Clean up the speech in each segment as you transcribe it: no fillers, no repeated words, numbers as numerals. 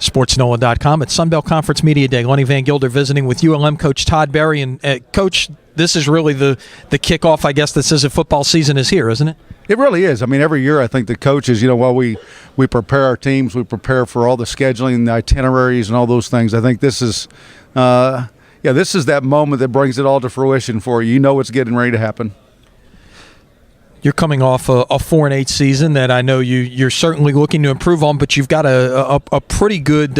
SportsNOLA.com. It's Sunbelt Conference Media Day. Lenny Vangilder visiting with ULM coach Todd Berry. And Coach, this is really the kickoff, I guess, that says that football season is here, isn't it? It really is. I mean, every year I think the coaches, while we prepare our teams, we prepare for all the scheduling, the itineraries, and all those things. I think this is, this is that moment that brings it all to fruition for you. You know it's getting ready to happen. You're coming off a 4-8 season that I know you're certainly looking to improve on, but you've got a pretty good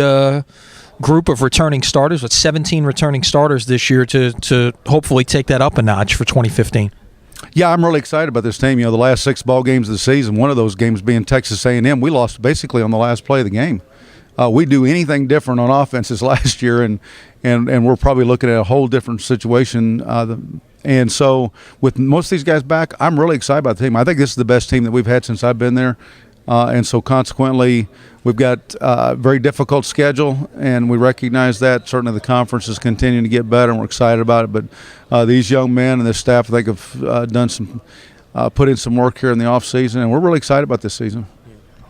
group of returning starters with 17 returning starters this year to hopefully take that up a notch for 2015. Yeah, I'm really excited about this team. The last 6 ball games of the season, one of those games being Texas A&M, we lost basically on the last play of the game. We do anything different on offense this last year, and we're probably looking at a whole different situation. And so with most of these guys back, I'm really excited about the team. I think this is the best team that we've had since I've been there. And so consequently, we've got a very difficult schedule, and we recognize that. Certainly the conference is continuing to get better, and we're excited about it. But these young men and this staff, I think, have put in some work here in the offseason, and we're really excited about this season.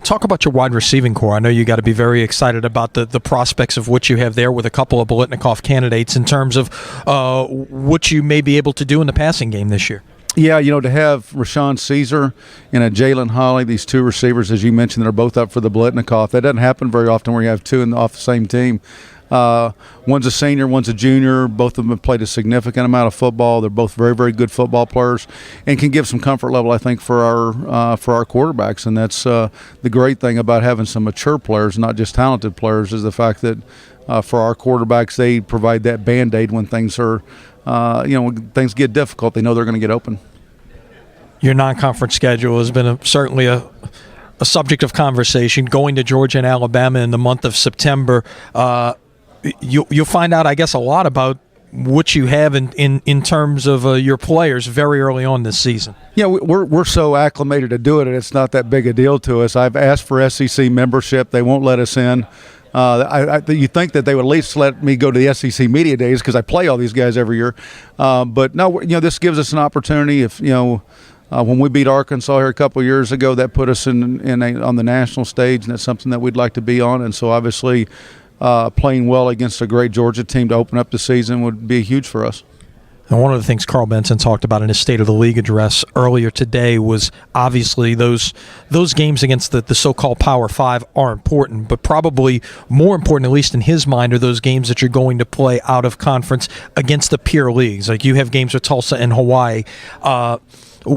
Talk about your wide receiving core. I know you got to be very excited about the prospects of what you have there with a couple of Bolitnikoff candidates in terms of what you may be able to do in the passing game this year. Yeah, to have Rashawn Caesar and a Jalen Holly, these 2 receivers, as you mentioned, that are both up for the Bolitnikoff. That doesn't happen very often where you have 2 off the same team. One's a senior, one's a junior. Both of them have played a significant amount of football. They're both very, very good football players and can give some comfort level, I think, for our quarterbacks. And that's the great thing about having some mature players, not just talented players, is the fact that for our quarterbacks, they provide that Band-Aid when things are, when things get difficult. They know they're going to get open. Your non-conference schedule has been certainly a subject of conversation. Going to Georgia and Alabama in the month of September, you'll find out, I guess, a lot about what you have in terms of your players very early on this season. Yeah, we're so acclimated to do it, and it's not that big a deal to us. I've asked for SEC membership. They won't let us in. You think that they would at least let me go to the SEC media days because I play all these guys every year. But no, this gives us an opportunity. If when we beat Arkansas here a couple of years ago, that put us on the national stage, and that's something that we'd like to be on. And so obviously playing well against a great Georgia team to open up the season would be huge for us. And one of the things Carl Benson talked about in his State of the League address earlier today was obviously those games against the so-called Power 5 are important, but probably more important, at least in his mind, are those games that you're going to play out of conference against the peer leagues. Like you have games with Tulsa and Hawaii.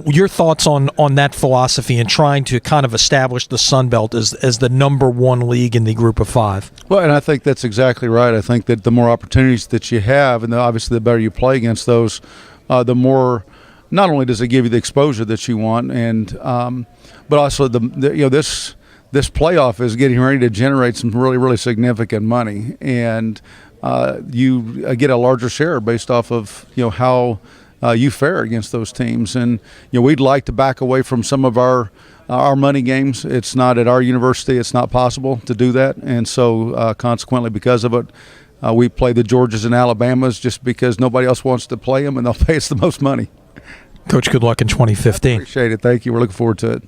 Your thoughts on that philosophy and trying to kind of establish the Sun Belt as the number 1 league in the group of 5? Well, and I think that's exactly right. I think that the more opportunities that you have, and obviously the better you play against those, the more not only does it give you the exposure that you want, and but also this playoff is getting ready to generate some really, really significant money, and you get a larger share based off of how you fare against those teams. And we'd like to back away from some of our money games. It's not at our university. It's not possible to do that. And so consequently, because of it, we play the Georgias and Alabamas just because nobody else wants to play them, and they'll pay us the most money. Coach, good luck in 2015. Appreciate it. Thank you. We're looking forward to it.